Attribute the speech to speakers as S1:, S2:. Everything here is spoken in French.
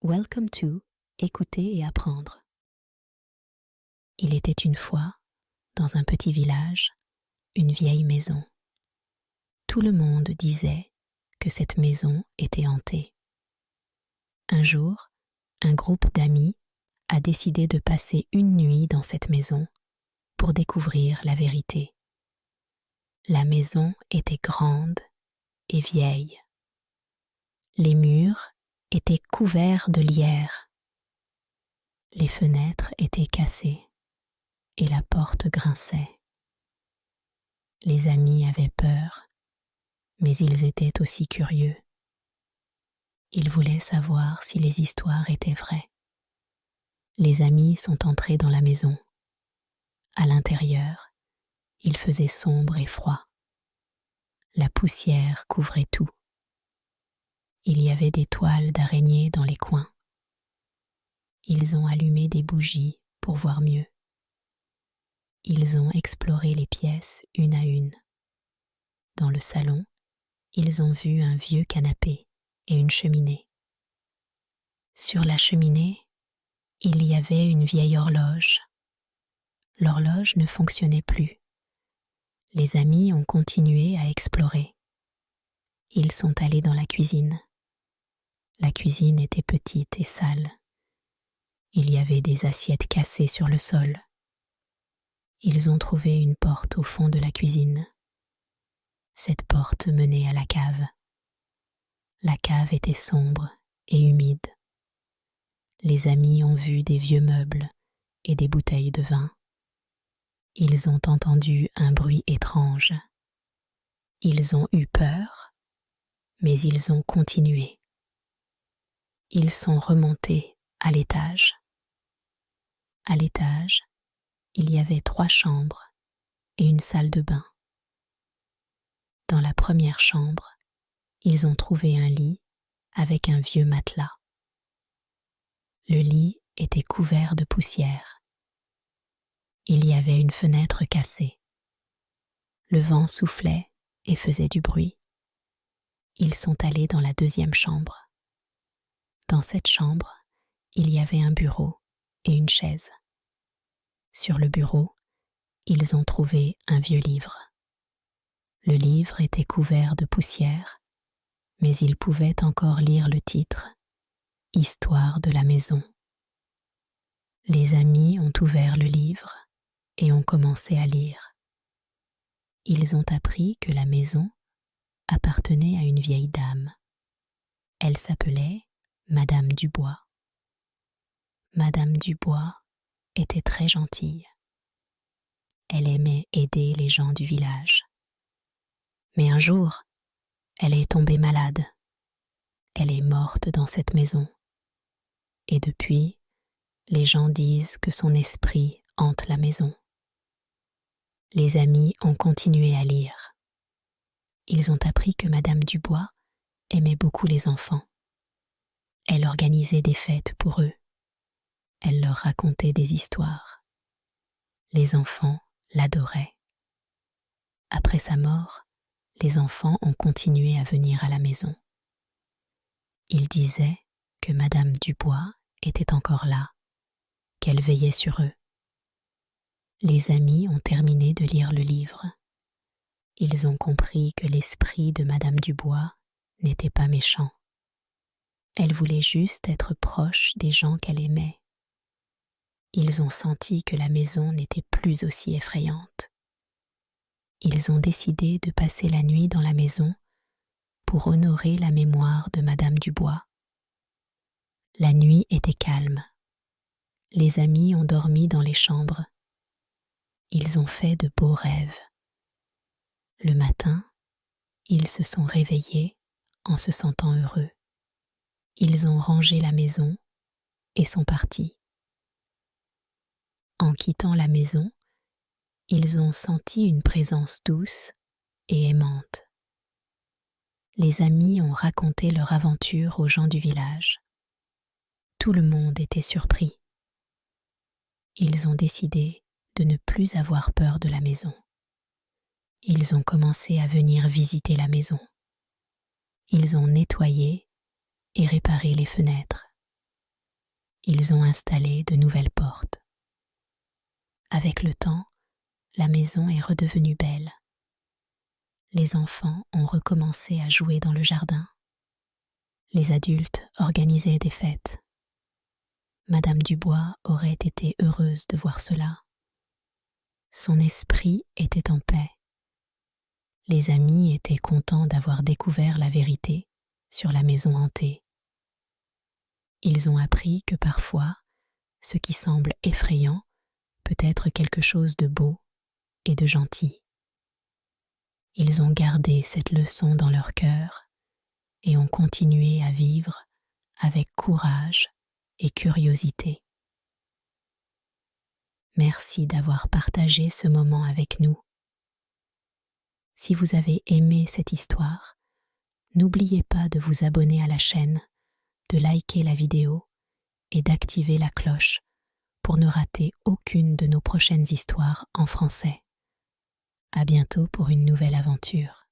S1: Welcome to Écouter et apprendre. Il était une fois, dans un petit village, une vieille maison. Tout le monde disait que cette maison était hantée. Un jour, un groupe d'amis a décidé de passer une nuit dans cette maison pour découvrir la vérité. La maison était grande et vieille. Les murs étaient couverts de lierre. Les fenêtres étaient cassées et la porte grinçait. Les amis avaient peur, mais ils étaient aussi curieux. Ils voulaient savoir si les histoires étaient vraies. Les amis sont entrés dans la maison. À l'intérieur, il faisait sombre et froid. La poussière couvrait tout. Il y avait des toiles d'araignées dans les coins. Ils ont allumé des bougies pour voir mieux. Ils ont exploré les pièces une à une. Dans le salon, ils ont vu un vieux canapé et une cheminée. Sur la cheminée, il y avait une vieille horloge. L'horloge ne fonctionnait plus. Les amis ont continué à explorer. Ils sont allés dans la cuisine. La cuisine était petite et sale. Il y avait des assiettes cassées sur le sol. Ils ont trouvé une porte au fond de la cuisine. Cette porte menait à la cave. La cave était sombre et humide. Les amis ont vu des vieux meubles et des bouteilles de vin. Ils ont entendu un bruit étrange. Ils ont eu peur, mais ils ont continué. Ils sont remontés à l'étage. À l'étage, il y avait 3 chambres et une salle de bain. Dans la première chambre, ils ont trouvé un lit avec un vieux matelas. Le lit était couvert de poussière. Il y avait une fenêtre cassée. Le vent soufflait et faisait du bruit. Ils sont allés dans la deuxième chambre. Dans cette chambre, il y avait un bureau et une chaise. Sur le bureau, ils ont trouvé un vieux livre. Le livre était couvert de poussière, mais ils pouvaient encore lire le titre « Histoire de la maison ». Les amis ont ouvert le livre et ont commencé à lire. Ils ont appris que la maison appartenait à une vieille dame. Elle s'appelait Madame Dubois. Madame Dubois était très gentille. Elle aimait aider les gens du village. Mais un jour, elle est tombée malade. Elle est morte dans cette maison. Et depuis, les gens disent que son esprit hante la maison. Les amis ont continué à lire. Ils ont appris que Madame Dubois aimait beaucoup les enfants. Elle organisait des fêtes pour eux. Elle leur racontait des histoires. Les enfants l'adoraient. Après sa mort, les enfants ont continué à venir à la maison. Ils disaient que Madame Dubois était encore là, qu'elle veillait sur eux. Les amis ont terminé de lire le livre. Ils ont compris que l'esprit de Madame Dubois n'était pas méchant. Elle voulait juste être proche des gens qu'elle aimait. Ils ont senti que la maison n'était plus aussi effrayante. Ils ont décidé de passer la nuit dans la maison pour honorer la mémoire de Madame Dubois. La nuit était calme. Les amis ont dormi dans les chambres. Ils ont fait de beaux rêves. Le matin, ils se sont réveillés en se sentant heureux. Ils ont rangé la maison et sont partis. En quittant la maison, ils ont senti une présence douce et aimante. Les amis ont raconté leur aventure aux gens du village. Tout le monde était surpris. Ils ont décidé de ne plus avoir peur de la maison. Ils ont commencé à venir visiter la maison. Ils ont nettoyé et réparé les fenêtres. ils ont installé de nouvelles portes. Avec le temps, la maison est redevenue belle. Les enfants ont recommencé à jouer dans le jardin. Les adultes organisaient des fêtes. Madame Dubois aurait été heureuse de voir cela. Son esprit était en paix. Les amis étaient contents d'avoir découvert la vérité sur la maison hantée. Ils ont appris que parfois, ce qui semble effrayant peut être quelque chose de beau et de gentil. Ils ont gardé cette leçon dans leur cœur et ont continué à vivre avec courage et curiosité. Merci d'avoir partagé ce moment avec nous. Si vous avez aimé cette histoire, n'oubliez pas de vous abonner à la chaîne, de liker la vidéo et d'activer la cloche pour ne rater aucune de nos prochaines histoires en français. À bientôt pour une nouvelle aventure.